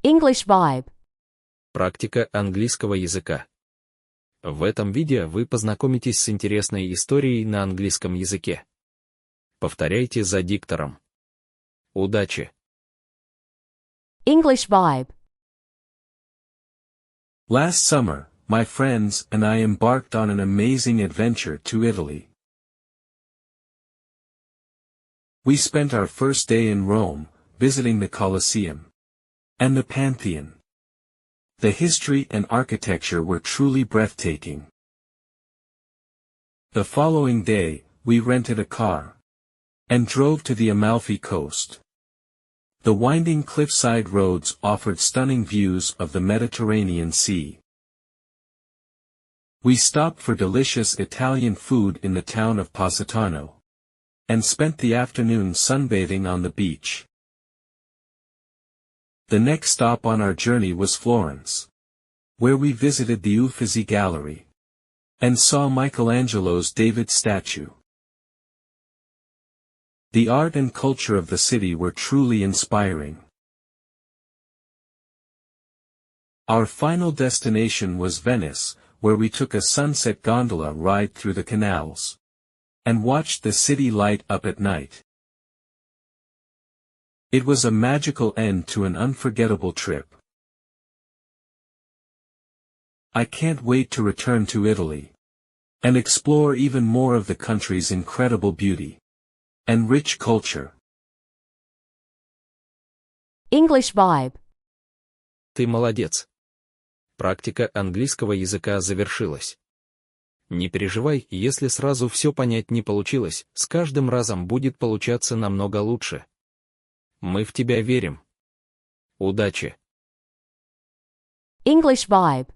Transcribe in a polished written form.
English vibe. Практика английского языка. В этом видео вы познакомитесь с интересной историей на английском языке. Повторяйте за диктором. Удачи! English vibe. Last summer, my friends and I embarked on an amazing adventure to Italy. We spent our first day in Rome, visiting the Colosseum and the Pantheon. The history and architecture were truly breathtaking. The following day, we rented a car and drove to the Amalfi Coast. The winding cliffside roads offered stunning views of the Mediterranean Sea. We stopped for delicious Italian food in the town of Positano and spent the afternoon sunbathing on the beach. The next stop on our journey was Florence, where we visited the Uffizi Gallery and saw Michelangelo's David statue. The art and culture of the city were truly inspiring. Our final destination was Venice, where we took a sunset gondola ride through the canals and watched the city light up at night. It was a magical end to an unforgettable trip. I can't wait to return to Italy and explore even more of the country's incredible beauty and rich culture. English vibe. Ты молодец. Практика английского языка завершилась. Не переживай, если сразу все понять не получилось, с каждым разом будет получаться намного лучше. Мы в тебя верим. Удачи! English vibe.